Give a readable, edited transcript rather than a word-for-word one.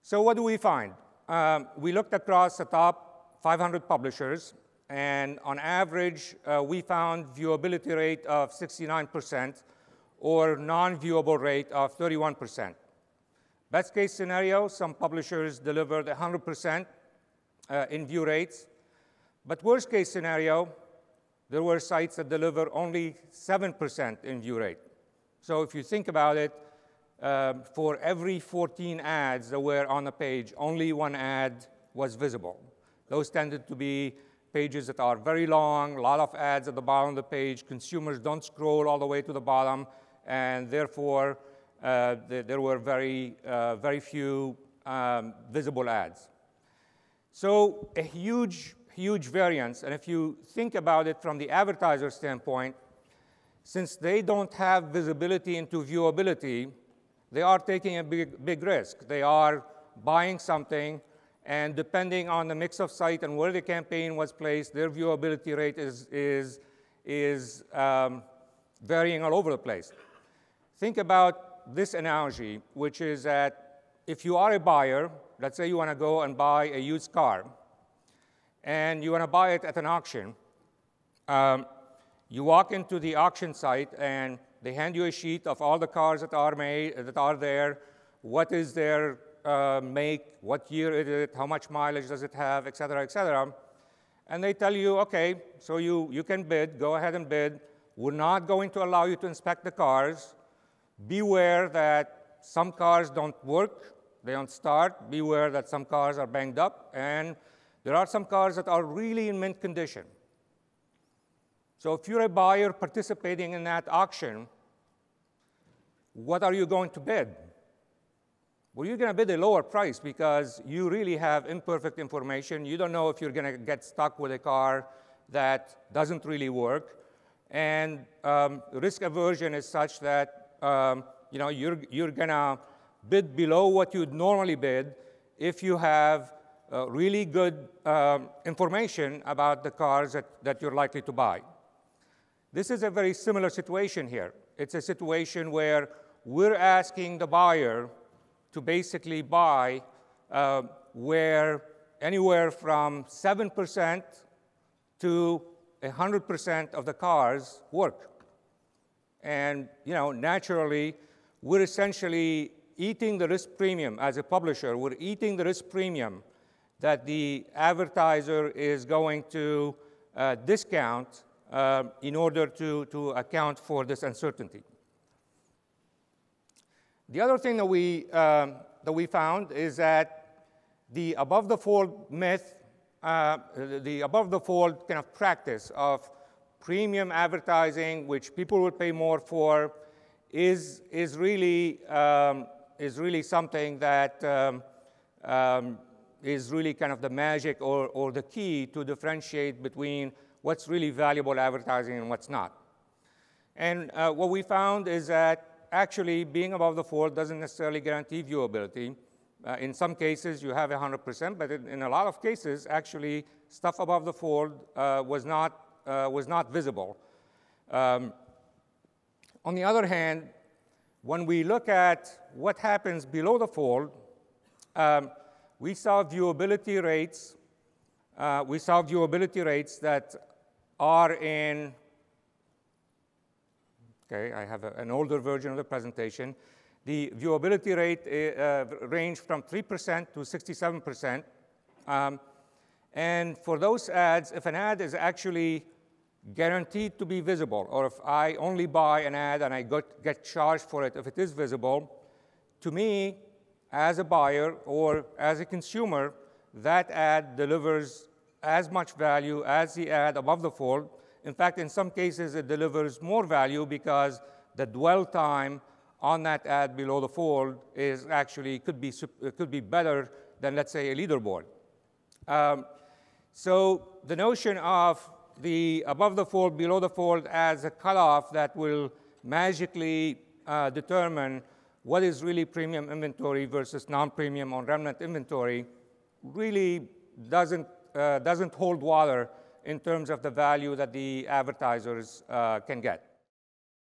So what do we find? We looked across the top 500 publishers, and on average, we found viewability rate of 69% or non-viewable rate of 31%. Best case scenario, some publishers delivered 100% in view rates. But worst case scenario, there were sites that deliver only 7% in view rate. So if you think about it, for every 14 ads that were on the page, only one ad was visible. Those tended to be pages that are very long, a lot of ads at the bottom of the page. Consumers don't scroll all the way to the bottom, and therefore, there were very few visible ads. So a huge variance, and if you think about it from the advertiser standpoint, since they don't have visibility into viewability, they are taking a big risk. They are buying something, and depending on the mix of site and where the campaign was placed, their viewability rate is varying all over the place. Think about this analogy, which is that if you are a buyer, let's say you want to go and buy a used car, and you want to buy it at an auction, you walk into the auction site, and they hand you a sheet of all the cars that are there, what is their make, what year is it, how much mileage does it have, et cetera, et cetera. And they tell you, OK, so you can bid, go ahead and bid. We're not going to allow you to inspect the cars. Beware that some cars don't work, they don't start. Beware that some cars are banged up. And there are some cars that are really in mint condition. So if you're a buyer participating in that auction, what are you going to bid? Well, you're going to bid a lower price because you really have imperfect information. You don't know if you're going to get stuck with a car that doesn't really work. And risk aversion is such that you're going to bid below what you'd normally bid if you have really good information about the cars that you're likely to buy. This is a very similar situation here. It's a situation where we're asking the buyer to basically buy where anywhere from 7% to 100% of the cars work. And naturally, we're essentially eating the risk premium as a publisher. We're eating the risk premium that the advertiser is going to discount in order to account for this uncertainty. The other thing that we found is that the above-the-fold myth, the above-the-fold kind of practice of premium advertising, which people will pay more for, is really something that is really kind of the magic or the key to differentiate between what's really valuable advertising and what's not. And what we found is that actually being above the fold doesn't necessarily guarantee viewability. In some cases, you have 100%, but in a lot of cases, actually, stuff above the fold was not visible. On the other hand, when we look at what happens below the fold, we saw viewability rates. That are in. Okay, I have an older version of the presentation. The viewability rate ranged from 3% to 67%. And for those ads, if an ad is actually guaranteed to be visible, or if I only buy an ad and I get charged for it if it is visible, to me, as a buyer or as a consumer, that ad delivers as much value as the ad above the fold. In fact, in some cases, it delivers more value because the dwell time on that ad below the fold is actually could be better than, let's say, a leaderboard. So the notion of the above the fold, below the fold as a cutoff that will magically determine what is really premium inventory versus non-premium or remnant inventory really doesn't hold water in terms of the value that the advertisers can get.